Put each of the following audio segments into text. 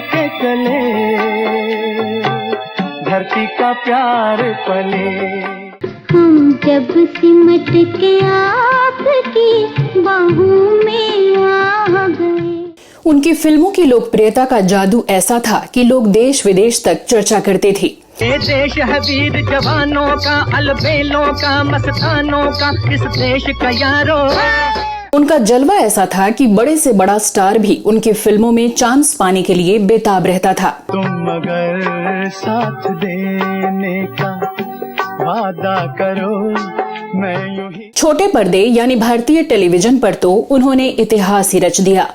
के चले, धरती का प्यार पले। हम जब सिमट के आपकी बाहों में आ गए। उनकी फिल्मों की लोकप्रियता का जादू ऐसा था कि लोग देश विदेश तक चर्चा करते थे। ये देश है वीर जवानों का, अलबेलों का, मस्तानों का, इस देश का यारो। उनका जलवा ऐसा था कि बड़े से बड़ा स्टार भी उनकी फिल्मों में चांस पाने के लिए बेताब रहता था। तुम अगर साथ देने का वादा करो, मैं यूं ही। छोटे पर्दे यानी भारतीय टेलीविजन पर तो उन्होंने इतिहास ही रच दिया।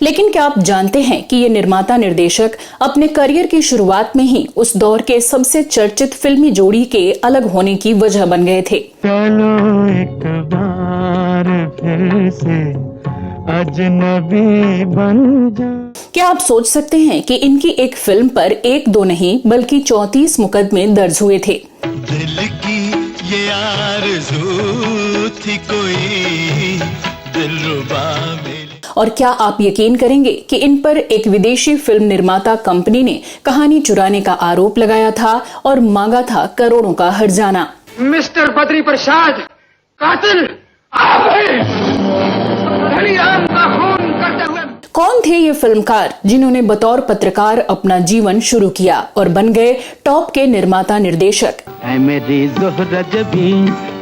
लेकिन क्या आप जानते हैं कि ये निर्माता निर्देशक अपने करियर की शुरुआत में ही उस दौर के सबसे चर्चित फिल्मी जोड़ी के अलग होने की वजह बन गए थे। चलो एक बार फिर से अजनबी बन जा। क्या आप सोच सकते हैं कि इनकी एक फिल्म पर एक दो नहीं बल्कि 34 मुकदमे दर्ज हुए थे। दिल की ये आरज़ू थी कोई दिलरुबा मेरी। और क्या आप यकीन करेंगे कि इन पर एक विदेशी फिल्म निर्माता कंपनी ने कहानी चुराने का आरोप लगाया था और मांगा था करोड़ों का हर्जाना। मिस्टर बद्री प्रसाद, कातिल आप हैं। राम का खून करते हुए कौन थे ये फिल्मकार जिन्होंने बतौर पत्रकार अपना जीवन शुरू किया और बन गए टॉप के निर्माता निर्देशक? ऐ मेरी ज़ोहरा जबी,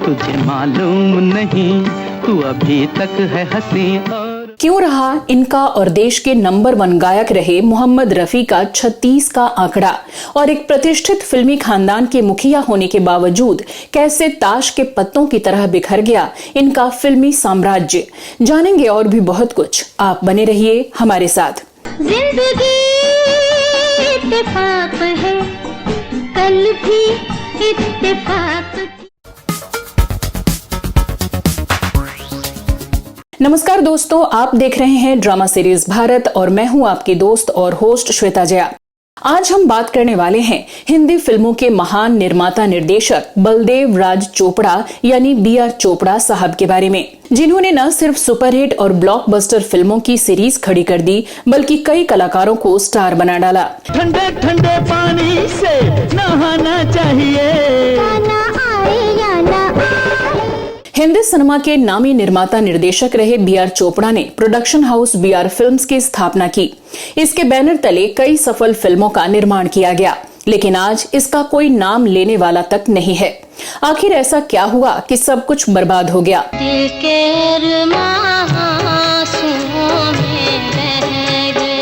तुझे मालूम नहीं, तू अभी तक है हंसी। और क्यों रहा इनका और देश के नंबर 1 गायक रहे मोहम्मद रफी का 36 का आंकड़ा, और एक प्रतिष्ठित फिल्मी खानदान के मुखिया होने के बावजूद कैसे ताश के पत्तों की तरह बिखर गया इनका फिल्मी साम्राज्य? जानेंगे और भी बहुत कुछ। आप बने रहिए हमारे साथ। जिंदगी इत्तेफाक है, कल भी इत्तेफाक। नमस्कार दोस्तों, आप देख रहे हैं ड्रामा सीरीज भारत और मैं हूं आपकी दोस्त और होस्ट श्वेता जया। आज हम बात करने वाले हैं हिंदी फिल्मों के महान निर्माता निर्देशक बलदेव राज चोपड़ा यानी BR चोपड़ा साहब के बारे में, जिन्होंने न सिर्फ सुपरहिट और ब्लॉकबस्टर फिल्मों की सीरीज खड़ी कर दी बल्कि कई कलाकारों को स्टार बना डाला। ठंडे ठंडे पानी से नहाना चाहिए, ना आए या ना आए। हिंदी सिनेमा के नामी निर्माता निर्देशक रहे BR चोपड़ा ने प्रोडक्शन हाउस BR फिल्म्स की स्थापना की। इसके बैनर तले कई सफल फिल्मों का निर्माण किया गया, लेकिन आज इसका कोई नाम लेने वाला तक नहीं है। आखिर ऐसा क्या हुआ कि सब कुछ बर्बाद हो गया? दिल के अरमां में रह गए।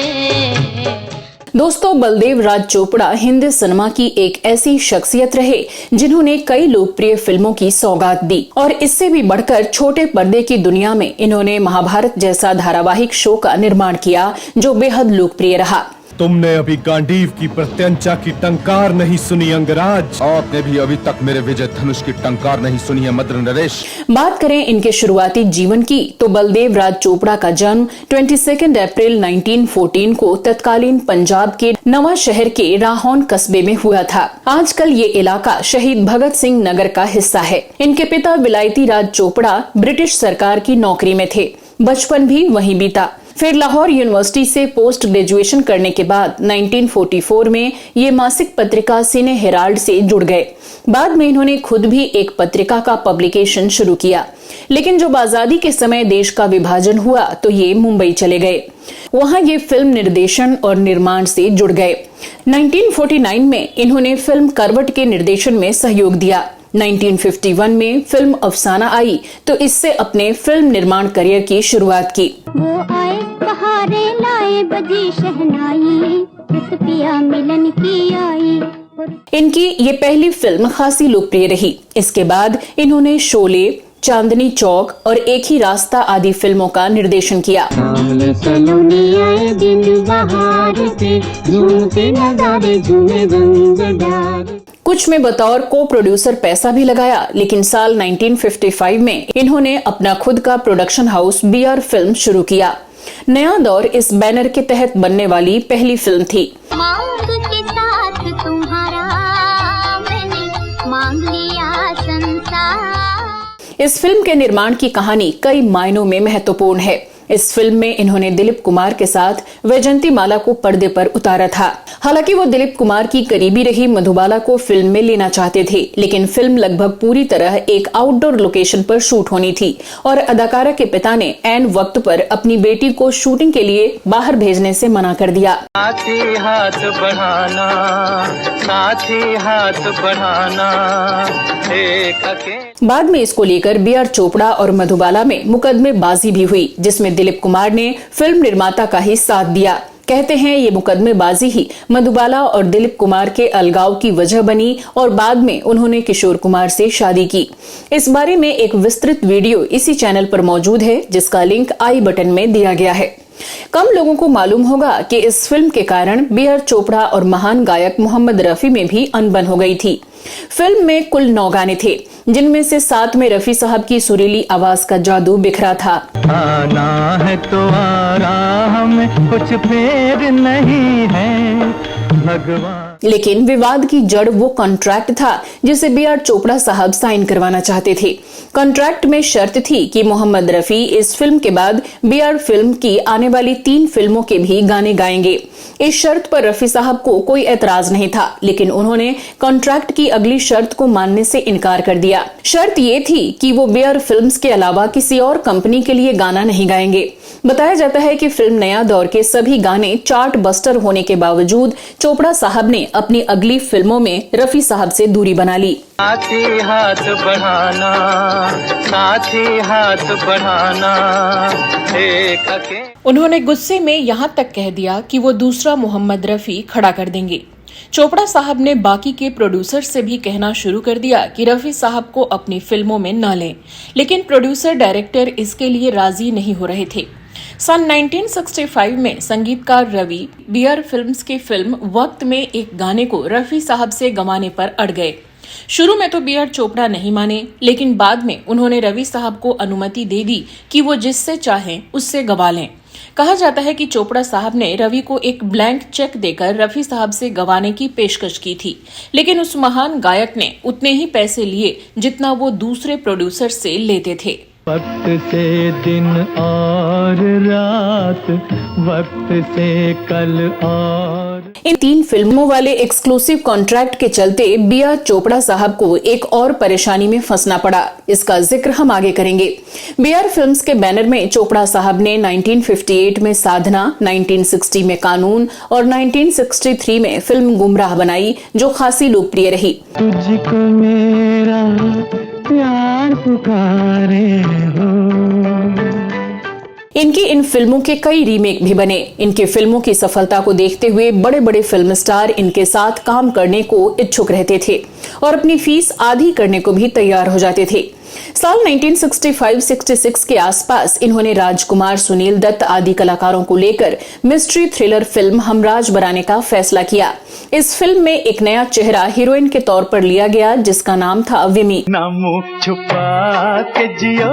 दोस्तों, बलदेव राज चोपड़ा हिंदी सिनेमा की एक ऐसी शख्सियत रहे जिन्होंने कई लोकप्रिय फिल्मों की सौगात दी, और इससे भी बढ़कर छोटे पर्दे की दुनिया में इन्होंने महाभारत जैसा धारावाहिक शो का निर्माण किया जो बेहद लोकप्रिय रहा। तुमने अभी गांडीव की प्रत्यंचा की टंकार नहीं सुनी अंगराज, आपने भी अभी तक मेरे विजय धनुष की टंकार नहीं सुनी है मद्र नरेश। बात करें इनके शुरुआती जीवन की तो बलदेव राज चोपड़ा का जन्म 22 अप्रैल 1914 को तत्कालीन पंजाब के नवा शहर के राहौन कस्बे में हुआ था। आजकल ये इलाका शहीद भगत सिंह नगर का हिस्सा है। इनके पिता विलायती राज चोपड़ा ब्रिटिश सरकार की नौकरी में थे। बचपन भी वहीं बीता। फिर लाहौर यूनिवर्सिटी से पोस्ट ग्रेजुएशन करने के बाद 1944 में ये मासिक पत्रिका सिने हेराल्ड से जुड़ गए। बाद में इन्होंने खुद भी एक पत्रिका का पब्लिकेशन शुरू किया, लेकिन जब आजादी के समय देश का विभाजन हुआ तो ये मुंबई चले गए। वहां ये फिल्म निर्देशन और निर्माण से जुड़ गए। 1949 में इन्होंने फिल्म करवट के निर्देशन में सहयोग दिया। 1951 में फिल्म अफसाना आई तो इससे अपने फिल्म निर्माण करियर की शुरुआत की। वो आए बहारे लाए बजी शहनाई, इस पिया मिलन की आई। इनकी ये पहली फिल्म खासी लोकप्रिय रही। इसके बाद इन्होंने शोले, चांदनी चौक और एक ही रास्ता आदि फिल्मों का निर्देशन किया। कुछ में बतौर को प्रोड्यूसर पैसा भी लगाया, लेकिन साल 1955 में इन्होंने अपना खुद का प्रोडक्शन हाउस BR फिल्म शुरू किया। नया दौर इस बैनर के तहत बनने वाली पहली फिल्म थी। मांग के साथ तुम्हारा मैंने मांग लिया संसार। इस फिल्म के निर्माण की कहानी कई मायनों में महत्वपूर्ण है। इस फिल्म में इन्होंने दिलीप कुमार के साथ वैजंती माला को पर्दे पर उतारा था। हालांकि वो दिलीप कुमार की करीबी रही मधुबाला को फिल्म में लेना चाहते थे, लेकिन फिल्म लगभग पूरी तरह एक आउटडोर लोकेशन पर शूट होनी थी और अदाकारा के पिता ने ऐन वक्त पर अपनी बेटी को शूटिंग के लिए बाहर भेजने से मना कर दिया। साथ बढ़ाना बाद में इसको लेकर B.R. चोपड़ा और मधुबाला में मुकदमेबाजी भी हुई, जिसमें दिलीप कुमार ने फिल्म निर्माता का ही साथ दिया। कहते हैं ये मुकदमेबाजी ही मधुबाला और दिलीप कुमार के अलगाव की वजह बनी और बाद में उन्होंने किशोर कुमार से शादी की। इस बारे में एक विस्तृत वीडियो इसी चैनल पर मौजूद है, जिसका लिंक आई बटन में दिया गया है। कम लोगों को मालूम होगा कि इस फिल्म के कारण B.R. चोपड़ा और महान गायक मोहम्मद रफी में भी अनबन हो गई थी। फिल्म में कुल 9 गाने थे, जिनमें से 7 में रफी साहब की सुरीली आवाज का जादू बिखरा था। आना है तो आ रहा, हमें कुछ फेर नहीं है भगवान। लेकिन विवाद की जड़ वो कॉन्ट्रैक्ट था जिसे B.R. चोपड़ा साहब साइन करवाना चाहते थे। कॉन्ट्रैक्ट में शर्त थी कि मोहम्मद रफी इस फिल्म के बाद B.R. फिल्म की आने वाली 3 फिल्मों के भी गाने गाएंगे। इस शर्त पर रफी साहब को कोई एतराज नहीं था, लेकिन उन्होंने कॉन्ट्रैक्ट की अगली शर्त को मानने से इनकार कर दिया। शर्त ये थी कि वो B.R. फिल्म्स के अलावा किसी और कंपनी के लिए गाना नहीं गाएंगे। बताया जाता है कि फिल्म नया दौर के सभी गाने चार्ट बस्टर होने के बावजूद चोपड़ा साहब ने अपनी अगली फिल्मों में रफी साहब से दूरी बना ली। साथ बढ़ाना उन्होंने गुस्से में यहाँ तक कह दिया कि वो दूसरा मोहम्मद रफी खड़ा कर देंगे। चोपड़ा साहब ने बाकी के प्रोड्यूसर से भी कहना शुरू कर दिया कि रफी साहब को अपनी फिल्मों में न लें, लेकिन प्रोड्यूसर डायरेक्टर इसके लिए राजी नहीं हो रहे थे। सन 1965 में संगीतकार रवि B.R. फिल्म्स की फिल्म वक्त में एक गाने को रफी साहब से गंवाने पर अड़ गए। शुरू में तो B.R. चोपड़ा नहीं माने, लेकिन बाद में उन्होंने रवि साहब को अनुमति दे दी कि वो जिससे चाहें उससे गवा लें। कहा जाता है कि चोपड़ा साहब ने रवि को एक ब्लैंक चेक देकर रफी साहब से गवाने की पेशकश की थी, लेकिन उस महान गायक ने उतने ही पैसे लिए जितना वो दूसरे प्रोड्यूसर से लेते थे। वक्त से दिन और रात, वक्त से कल और। इन 3 फिल्मों वाले एक्सक्लूसिव कॉन्ट्रैक्ट के चलते B.R. चोपड़ा साहब को एक और परेशानी में फंसना पड़ा। इसका जिक्र हम आगे करेंगे। B.R. फिल्म्स के बैनर में चोपड़ा साहब ने 1958 में साधना, 1960 में कानून और 1963 में फिल्म गुमराह बनाई, जो खासी लोकप्रिय रही। तुझको मेरा प्यार पुकारे हो। इनकी इन फिल्मों के कई रीमेक भी बने। इनकी फिल्मों की सफलता को देखते हुए बड़े बड़े फिल्म स्टार इनके साथ काम करने को इच्छुक रहते थे और अपनी फीस आधी करने को भी तैयार हो जाते थे। साल 1965-66 के आसपास इन्होंने राजकुमार, सुनील दत्त आदि कलाकारों को लेकर मिस्ट्री थ्रिलर फिल्म हमराज बनाने का फैसला किया। इस फिल्म में एक नया चेहरा हीरोइन के तौर पर लिया गया, जिसका नाम था विमी। न मुंह छुपा के जियो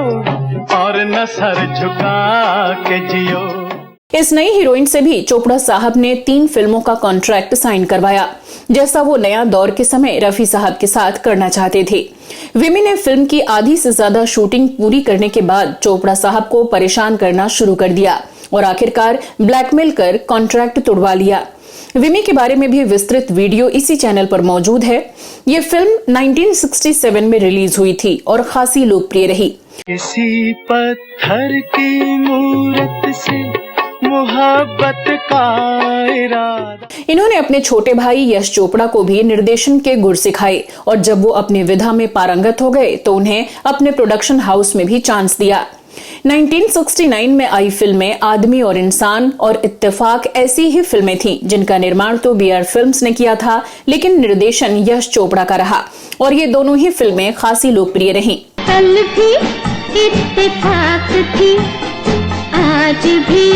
और न सर झुका के जियो। इस नई हीरोइन से भी चोपड़ा साहब ने 3 फिल्मों का कॉन्ट्रैक्ट साइन करवाया, जैसा वो नया दौर के समय रफी साहब के साथ करना चाहते थे। विमी ने फिल्म की आधी से ज्यादा शूटिंग पूरी करने के बाद चोपड़ा साहब को परेशान करना शुरू कर दिया और आखिरकार ब्लैकमेल कर कॉन्ट्रैक्ट तुड़वा लिया। विमी के बारे में भी विस्तृत वीडियो इसी चैनल पर मौजूद है। ये फिल्म 1967 में रिलीज हुई थी और खासी लोकप्रिय रही। किसी पत्थर की मूरत से मोहब्बत का इरादा। इन्होंने अपने छोटे भाई यश चोपड़ा को भी निर्देशन के गुर सिखाए और जब वो अपनी विधा में पारंगत हो गए तो उन्हें अपने प्रोडक्शन हाउस में भी चांस दिया। 1969 में आई फिल्में आदमी और इंसान और इत्तेफाक ऐसी ही फिल्में थीं जिनका निर्माण तो B.R. फिल्म्स ने किया था, लेकिन निर्देशन यश चोपड़ा का रहा और ये दोनों ही फिल्में खासी लोकप्रिय रहीं। कल भी इत्तेफाक थी, आज भी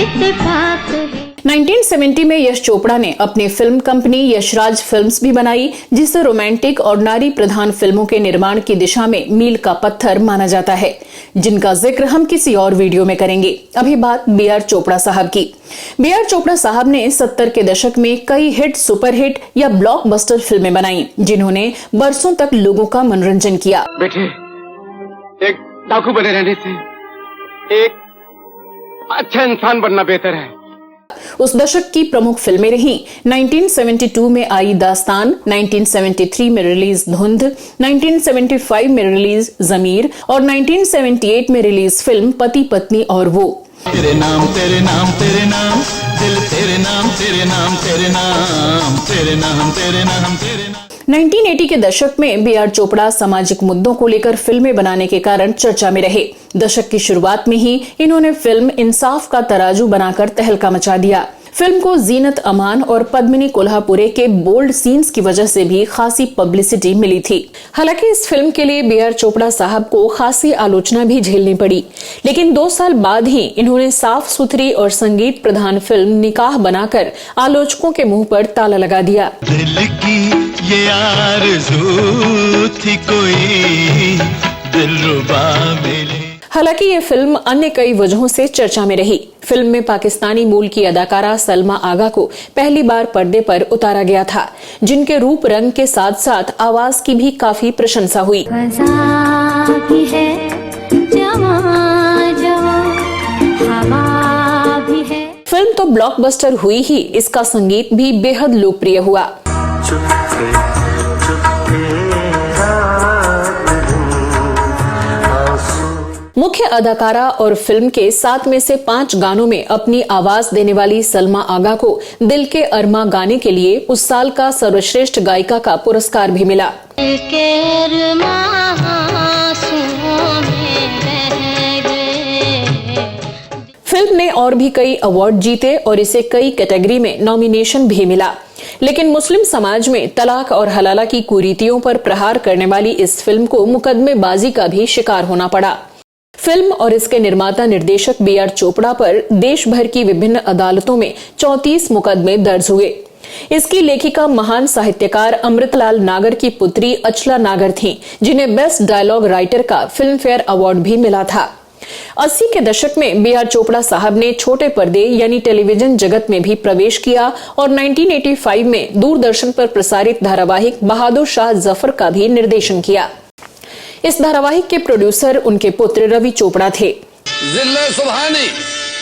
इत्तेफाक है। 1970 में यश चोपड़ा ने अपनी फिल्म कंपनी यशराज फिल्म्स भी बनाई, जिसे रोमांटिक और नारी प्रधान फिल्मों के निर्माण की दिशा में मील का पत्थर माना जाता है, जिनका जिक्र हम किसी और वीडियो में करेंगे। अभी बात B.R. चोपड़ा साहब की। B.R. चोपड़ा साहब ने 70 के दशक में कई हिट, सुपरहिट या ब्लॉकबस्टर फिल्में बनाई, जिन्होंने बरसों तक लोगों का मनोरंजन किया। बेटे, एक डाकू बने रहने से एक अच्छा इंसान बनना बेहतर है। उस दशक की प्रमुख फिल्में रहीं 1972 में आई दास्तान, 1973 में रिलीज धुंध, 1975 में रिलीज जमीर और 1978 में रिलीज फिल्म पति पत्नी और वो। तेरे नाम तेरे नाम तेरे नाम, दिल तेरे नाम तेरे नाम तेरे नाम, तेरे नाम तेरे नाम तेरे नाम। 1980 के दशक में बी.आर. चोपड़ा सामाजिक मुद्दों को लेकर फिल्में बनाने के कारण चर्चा में रहे। दशक की शुरुआत में ही इन्होंने फिल्म इंसाफ का तराजू बनाकर तहलका मचा दिया। फिल्म को जीनत अमान और पद्मिनी कोल्हापुरे के बोल्ड सीन्स की वजह से भी खासी पब्लिसिटी मिली थी। हालांकि इस फिल्म के लिए बी.आर. चोपड़ा साहब को खासी आलोचना भी झेलनी पड़ी, लेकिन 2 साल बाद ही इन्होंने साफ सुथरी और संगीत प्रधान फिल्म निकाह बनाकर आलोचकों के मुंह पर ताला लगा दिया। दिल की ये आरज़ू थी कोई दिलरुबा मिले। हालांकि ये फिल्म अन्य कई वजहों से चर्चा में रही। फिल्म में पाकिस्तानी मूल की अदाकारा सलमा आगा को पहली बार पर्दे पर उतारा गया था, जिनके रूप रंग के साथ साथ आवाज की भी काफी प्रशंसा हुई। फिल्म तो ब्लॉकबस्टर हुई ही, इसका संगीत भी बेहद लोकप्रिय हुआ। मुख्य अदाकारा और फिल्म के 7 में से 5 गानों में अपनी आवाज देने वाली सलमा आगा को दिल के अरमा गाने के लिए उस साल का सर्वश्रेष्ठ गायिका का पुरस्कार भी मिला। फिल्म ने और भी कई अवार्ड जीते और इसे कई कैटेगरी में नॉमिनेशन भी मिला, लेकिन मुस्लिम समाज में तलाक और हलाला की कुरीतियों पर प्रहार करने वाली इस फिल्म को मुकदमेबाजी का भी शिकार होना पड़ा। फिल्म और इसके निर्माता निर्देशक बी.आर. चोपड़ा पर देश भर की विभिन्न अदालतों में 34 मुकदमे दर्ज हुए। इसकी लेखिका महान साहित्यकार अमृतलाल नागर की पुत्री अचला नागर थीं, जिन्हें बेस्ट डायलॉग राइटर का फिल्म फेयर अवार्ड भी मिला था। 80 के दशक में बी.आर. चोपड़ा साहब ने छोटे पर्दे यानी टेलीविजन जगत में भी प्रवेश किया और 1985 में दूरदर्शन पर प्रसारित धारावाहिक बहादुर शाह जफर का भी निर्देशन किया। इस धारावाहिक के प्रोड्यूसर उनके पुत्र रवि चोपड़ा थे। जिले सुभानी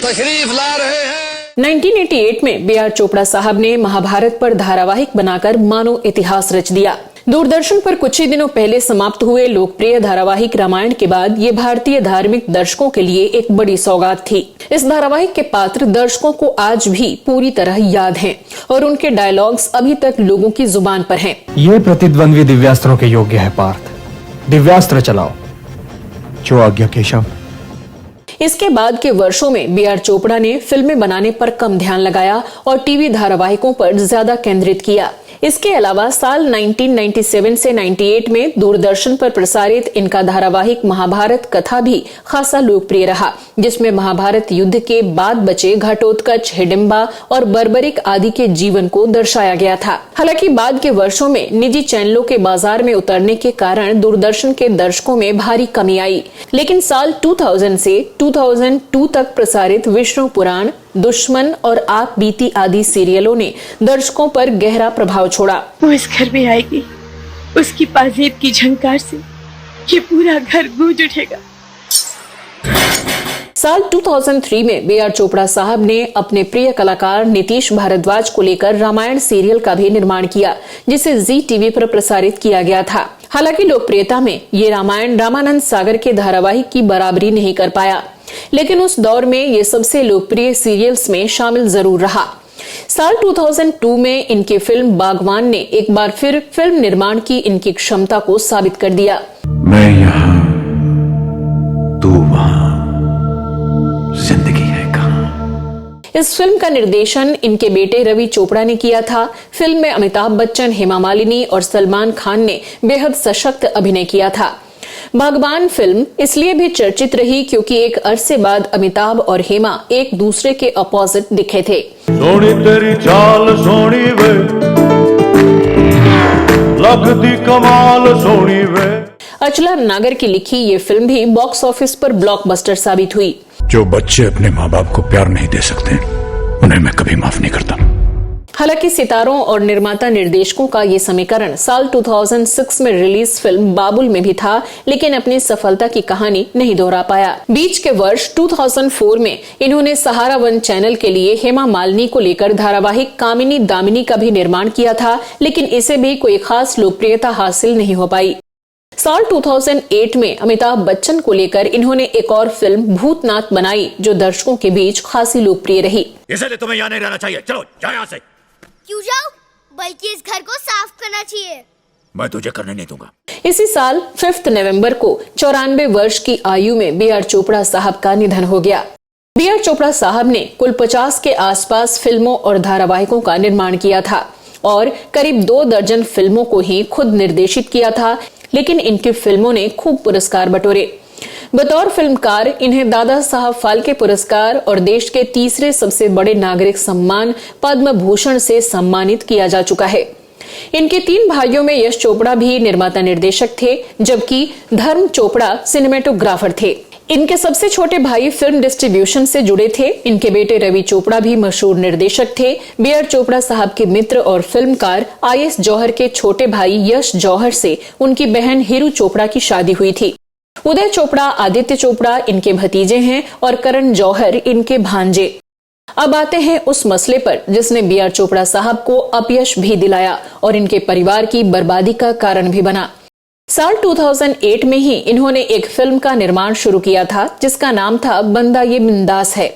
तशरीफ ला रहे हैं। 1988 में बी.आर. चोपड़ा साहब ने महाभारत पर धारावाहिक बनाकर मानो इतिहास रच दिया। दूरदर्शन पर कुछ ही दिनों पहले समाप्त हुए लोकप्रिय धारावाहिक रामायण के बाद ये भारतीय धार्मिक दर्शकों के लिए एक बड़ी सौगात थी। इस धारावाहिक के पात्र दर्शकों को आज भी पूरी तरह याद हैं और उनके डायलॉग्स अभी तक लोगों की जुबान पर हैं। ये प्रतिद्वंद्वी दिव्यास्त्रों के योग्य है पार्थ, दिव्यास्त्र चलाओ। जो आज्ञा केशव। इसके बाद के वर्षों में बी.आर. चोपड़ा ने फिल्में बनाने पर कम ध्यान लगाया और टीवी धारावाहिकों पर ज्यादा केंद्रित किया। इसके अलावा साल 1997 से 98 में दूरदर्शन पर प्रसारित इनका धारावाहिक महाभारत कथा भी खासा लोकप्रिय रहा, जिसमें महाभारत युद्ध के बाद बचे घटोत्कच, हिडिंबा और बर्बरिक आदि के जीवन को दर्शाया गया था। हालांकि बाद के वर्षों में निजी चैनलों के बाजार में उतरने के कारण दूरदर्शन के दर्शकों में भारी कमी आई, लेकिन साल 2000 से 2002 तक प्रसारित विष्णु पुराण, दुश्मन और आप बीती आदि सीरियलों ने दर्शकों पर गहरा प्रभाव छोड़ा। वो इस घर में आएगी, उसकी पाजेब की झंकार से ये पूरा घर गूंज उठेगा। साल 2003 में बी.आर. चोपड़ा साहब ने अपने प्रिय कलाकार नीतीश भारद्वाज को लेकर रामायण सीरियल का भी निर्माण किया, जिसे जी टीवी पर प्रसारित किया गया था। हालांकि लोकप्रियता में ये रामायण रामानंद सागर के धारावाहिक की बराबरी नहीं कर पाया, लेकिन उस दौर में ये सबसे लोकप्रिय सीरियल्स में शामिल जरूर रहा। साल 2002 में इनकी फिल्म बागवान ने एक बार फिर फिल्म निर्माण की इनकी क्षमता को साबित कर दिया। मैं यहाँ, तू वहाँ, जिंदगी है कहाँ। इस फिल्म का निर्देशन इनके बेटे रवि चोपड़ा ने किया था। फिल्म में अमिताभ बच्चन, हेमा मालिनी और सलमान खान ने बेहद सशक्त अभिनय किया था। बागबान फिल्म इसलिए भी चर्चित रही क्योंकि एक अरसे बाद अमिताभ और हेमा एक दूसरे के अपोजिट दिखे थे। सोनी तेरी चाल सोनी वे, लगती कमाल सोनी वे। अचला नागर की लिखी ये फिल्म भी बॉक्स ऑफिस पर ब्लॉकबस्टर साबित हुई। जो बच्चे अपने माँ बाप को प्यार नहीं दे सकते, उन्हें मैं कभी माफ नहीं करता। हालांकि सितारों और निर्माता निर्देशकों का ये समीकरण साल 2006 में रिलीज फिल्म बाबुल में भी था, लेकिन अपनी सफलता की कहानी नहीं दोहरा पाया। बीच के वर्ष 2004 में इन्होंने सहारा वन चैनल के लिए हेमा मालिनी को लेकर धारावाहिक कामिनी दामिनी का भी निर्माण किया था, लेकिन इसे भी कोई खास लोकप्रियता हासिल नहीं हो पाई। साल 2008 में अमिताभ बच्चन को लेकर इन्होंने एक और फिल्म भूतनाथ बनाई, जो दर्शकों के बीच खासी लोकप्रिय रही। इसलिए तुम्हें यहाँ नहीं रहना चाहिए, चलो जाओ यहाँ से। क्यों जाओ? बल्कि इस घर को साफ करना चाहिए। मैं तुझे करने नहीं दूंगा। इसी साल 5 नवंबर को 94 वर्ष की आयु में बी आर चोपड़ा साहब का निधन हो गया। बी आर चोपड़ा साहब ने कुल 50 के आसपास फिल्मों और धारावाहिकों का निर्माण किया था और करीब 2 दर्जन फिल्मों को ही खुद निर्देशित किया था, लेकिन इनकी फिल्मों ने खूब पुरस्कार बटोरे। बतौर फिल्मकार इन्हें दादा साहब फाल्के पुरस्कार और देश के तीसरे सबसे बड़े नागरिक सम्मान पद्म भूषण से सम्मानित किया जा चुका है। इनके 3 भाइयों में यश चोपड़ा भी निर्माता निर्देशक थे, जबकि धर्म चोपड़ा सिनेमेटोग्राफर थे। इनके सबसे छोटे भाई फिल्म डिस्ट्रीब्यूशन से जुड़े थे। इनके बेटे रवि चोपड़ा भी मशहूर निर्देशक थे। बी आर चोपड़ा साहब के मित्र और फिल्मकार IS जौहर के छोटे भाई यश जौहर से उनकी बहन हीरू चोपड़ा की शादी हुई थी। उदय चोपड़ा, आदित्य चोपड़ा इनके भतीजे हैं और करण जौहर इनके भांजे। अब आते हैं उस मसले पर जिसने बी आर चोपड़ा साहब को अपयश भी दिलाया और इनके परिवार की बर्बादी का कारण भी बना। साल 2008 में ही इन्होंने एक फिल्म का निर्माण शुरू किया था, जिसका नाम था बंदा ये बिंदास है।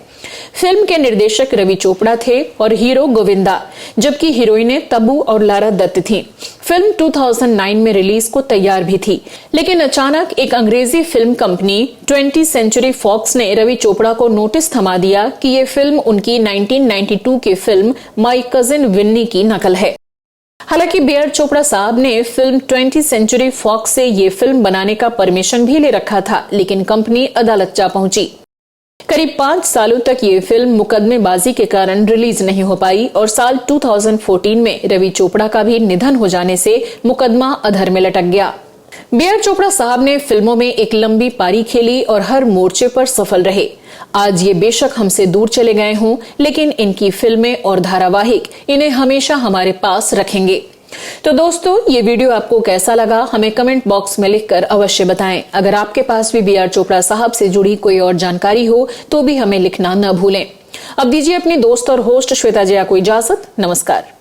फिल्म के निर्देशक रवि चोपड़ा थे और हीरो गोविंदा, जबकि हीरोइनें तब्बू और लारा दत्त थीं। फिल्म 2009 में रिलीज को तैयार भी थी, लेकिन अचानक एक अंग्रेजी film company 20th century fox ने रवि चोपड़ा को नोटिस थमा दिया कि ये फिल्म उनकी 1992 की फिल्म माई कजिन विन्नी की नकल है। हालांकि बी आर चोपड़ा साहब ने फिल्म 20th सेंचुरी फॉक्स से ये फिल्म बनाने का परमिशन भी ले रखा था, लेकिन कंपनी अदालत जा पहुंची। करीब 5 सालों तक ये फिल्म मुकदमेबाजी के कारण रिलीज नहीं हो पाई और साल 2014 में रवि चोपड़ा का भी निधन हो जाने से मुकदमा अधर में लटक गया। बी आर चोपड़ा साहब ने फिल्मों में एक लंबी पारी खेली और हर मोर्चे पर सफल रहे। आज ये बेशक हमसे दूर चले गए हों, लेकिन इनकी फिल्में और धारावाहिक इन्हें हमेशा हमारे पास रखेंगे। तो दोस्तों, ये वीडियो आपको कैसा लगा हमें कमेंट बॉक्स में लिखकर अवश्य बताएं। अगर आपके पास भी बी आर चोपड़ा साहब से जुड़ी कोई और जानकारी हो तो भी हमें लिखना न भूलें। अब दीजिए अपनी दोस्त और होस्ट श्वेता जया को इजाजत। नमस्कार।